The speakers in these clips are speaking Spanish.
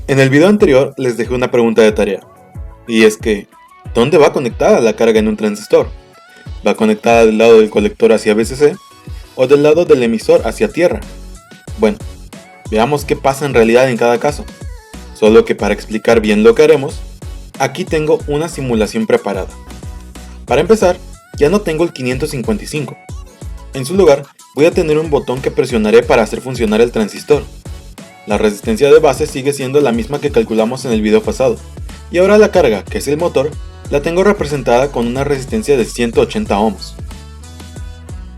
En el video anterior les dejé una pregunta de tarea, y es que, ¿dónde va conectada la carga en un transistor? ¿Va conectada del lado del colector hacia VCC o del lado del emisor hacia tierra? Bueno, veamos qué pasa en realidad en cada caso. Solo que para explicar bien lo que haremos, aquí tengo una simulación preparada. Para empezar, ya no tengo el 555. En su lugar, voy a tener un botón que presionaré para hacer funcionar el transistor. La resistencia de base sigue siendo la misma que calculamos en el video pasado, y ahora la carga, que es el motor, la tengo representada con una resistencia de 180 ohms.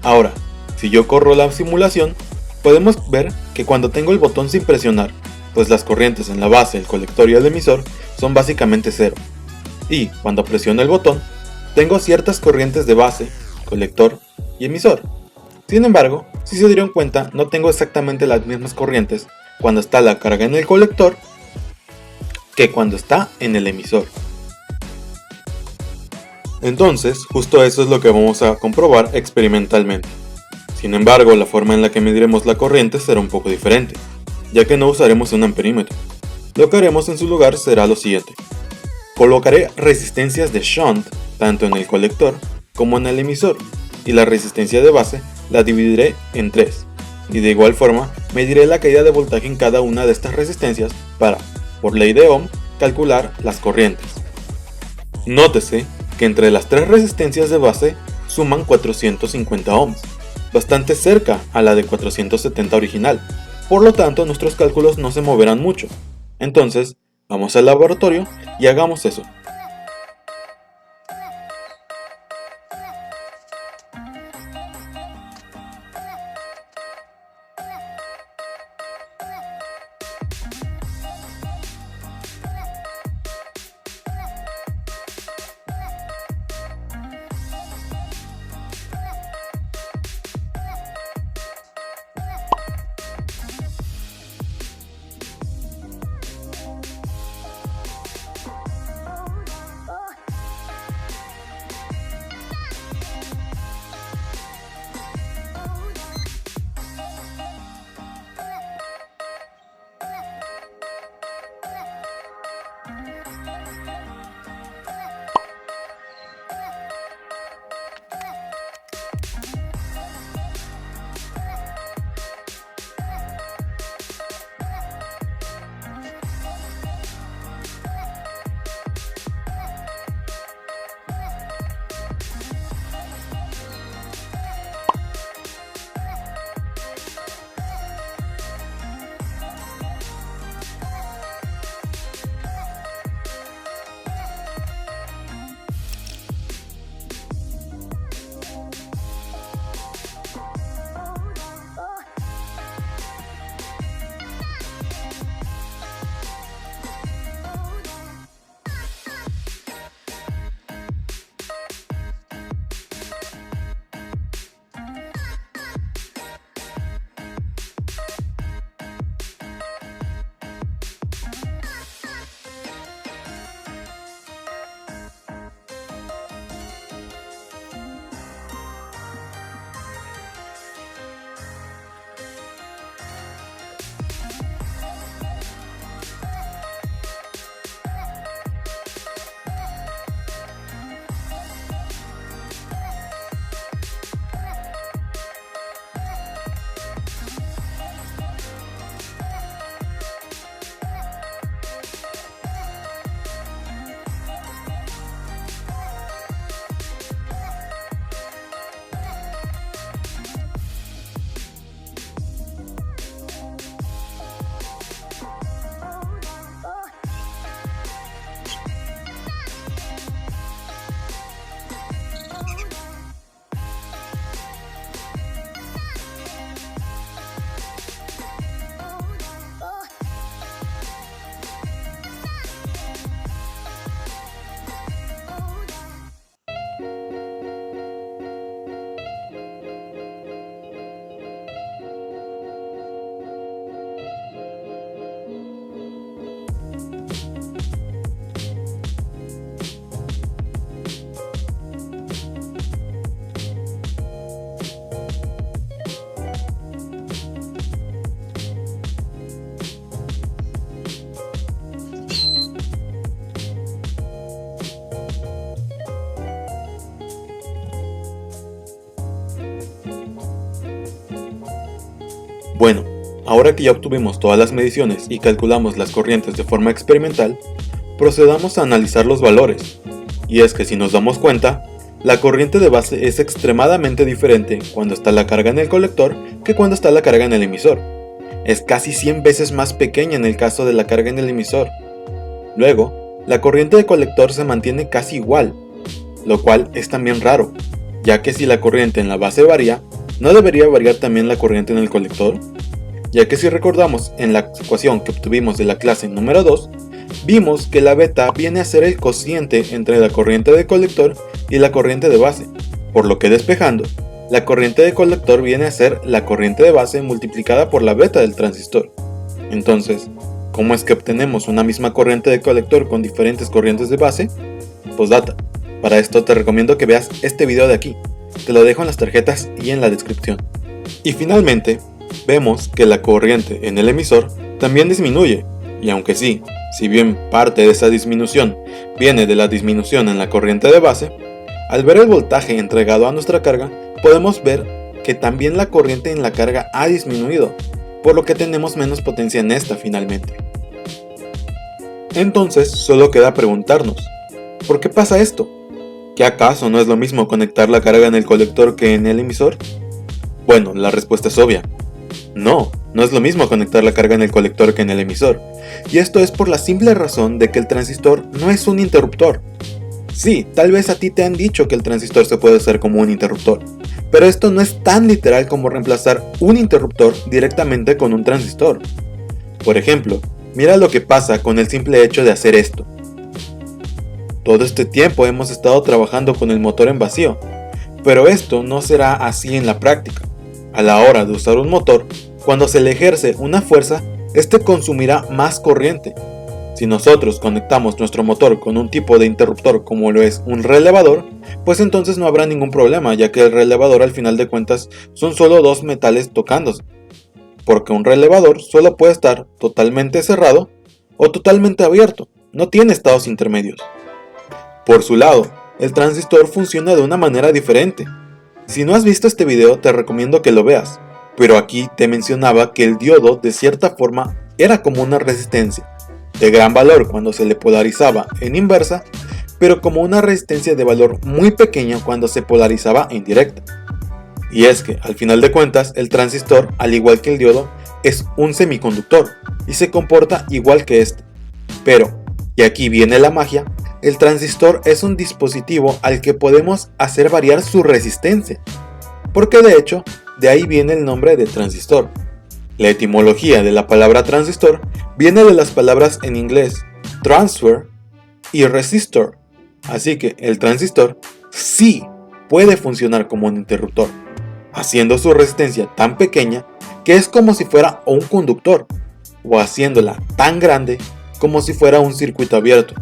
Ahora, si yo corro la simulación, podemos ver que cuando tengo el botón sin presionar, pues las corrientes en la base, el colector y el emisor son básicamente cero. Y cuando presiono el botón, tengo ciertas corrientes de base, colector y emisor. Sin embargo, si se dieron cuenta, no tengo exactamente las mismas corrientes cuando está la carga en el colector que cuando está en el emisor. Entonces, justo eso es lo que vamos a comprobar experimentalmente. Sin embargo, la forma en la que mediremos la corriente será un poco diferente, ya que no usaremos un amperímetro. Lo que haremos en su lugar será lo siguiente. Colocaré resistencias de shunt tanto en el colector como en el emisor, y la resistencia de base la dividiré en 3, y de igual forma mediré la caída de voltaje en cada una de estas resistencias para, por ley de Ohm, calcular las corrientes. Nótese que entre las tres resistencias de base suman 450 ohms, bastante cerca a la de 470 original, por lo tanto nuestros cálculos no se moverán mucho. Entonces, vamos al laboratorio y hagamos eso. Bueno, ahora que ya obtuvimos todas las mediciones y calculamos las corrientes de forma experimental, procedamos a analizar los valores. Y es que si nos damos cuenta, la corriente de base es extremadamente diferente cuando está la carga en el colector que cuando está la carga en el emisor. Es casi 100 veces más pequeña en el caso de la carga en el emisor. Luego, la corriente de colector se mantiene casi igual, lo cual es también raro, ya que si la corriente en la base varía, ¿no debería variar también la corriente en el colector? Ya que si recordamos en la ecuación que obtuvimos de la clase número 2, vimos que la beta viene a ser el cociente entre la corriente de colector y la corriente de base, por lo que despejando, la corriente de colector viene a ser la corriente de base multiplicada por la beta del transistor. Entonces, ¿cómo es que obtenemos una misma corriente de colector con diferentes corrientes de base? Postdata, para esto te recomiendo que veas este video de aquí, te lo dejo en las tarjetas y en la descripción. Y finalmente, vemos que la corriente en el emisor también disminuye, y aunque sí, si bien parte de esa disminución viene de la disminución en la corriente de base, al ver el voltaje entregado a nuestra carga, podemos ver que también la corriente en la carga ha disminuido, por lo que tenemos menos potencia en esta finalmente. Entonces solo queda preguntarnos, ¿por qué pasa esto? ¿Que acaso no es lo mismo conectar la carga en el colector que en el emisor? Bueno, la respuesta es obvia. No es lo mismo conectar la carga en el colector que en el emisor, y esto es por la simple razón de que el transistor no es un interruptor. Sí, tal vez a ti te han dicho que el transistor se puede usar como un interruptor, pero esto no es tan literal como reemplazar un interruptor directamente con un transistor. Por ejemplo, mira lo que pasa con el simple hecho de hacer esto. Todo este tiempo hemos estado trabajando con el motor en vacío, pero esto no será así en la práctica. A la hora de usar un motor, cuando se le ejerce una fuerza, este consumirá más corriente. Si nosotros conectamos nuestro motor con un tipo de interruptor como lo es un relevador, pues entonces no habrá ningún problema, ya que el relevador al final de cuentas son solo dos metales tocándose. Porque un relevador solo puede estar totalmente cerrado o totalmente abierto, no tiene estados intermedios. Por su lado, el transistor funciona de una manera diferente. Si no has visto este video te recomiendo que lo veas, pero aquí te mencionaba que el diodo de cierta forma era como una resistencia, de gran valor cuando se le polarizaba en inversa, pero como una resistencia de valor muy pequeña cuando se polarizaba en directa. Y es que, al final de cuentas, el transistor, al igual que el diodo, es un semiconductor y se comporta igual que este. Pero, y aquí viene la magia, el transistor es un dispositivo al que podemos hacer variar su resistencia, porque de hecho, de ahí viene el nombre de transistor. La etimología de la palabra transistor viene de las palabras en inglés transfer y resistor, así que el transistor sí puede funcionar como un interruptor, haciendo su resistencia tan pequeña que es como si fuera un conductor, o haciéndola tan grande como si fuera un circuito abierto,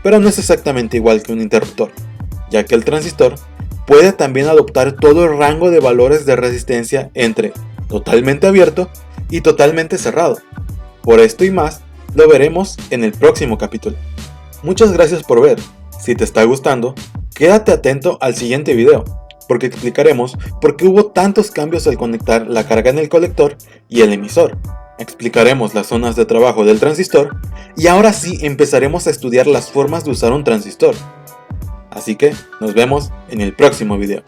pero no es exactamente igual que un interruptor, ya que el transistor puede también adoptar todo el rango de valores de resistencia entre totalmente abierto y totalmente cerrado. Por esto y más, lo veremos en el próximo capítulo. Muchas gracias por ver. Si te está gustando, quédate atento al siguiente video, porque explicaremos por qué hubo tantos cambios al conectar la carga en el colector y el emisor. Explicaremos las zonas de trabajo del transistor y ahora sí empezaremos a estudiar las formas de usar un transistor. Así que nos vemos en el próximo video.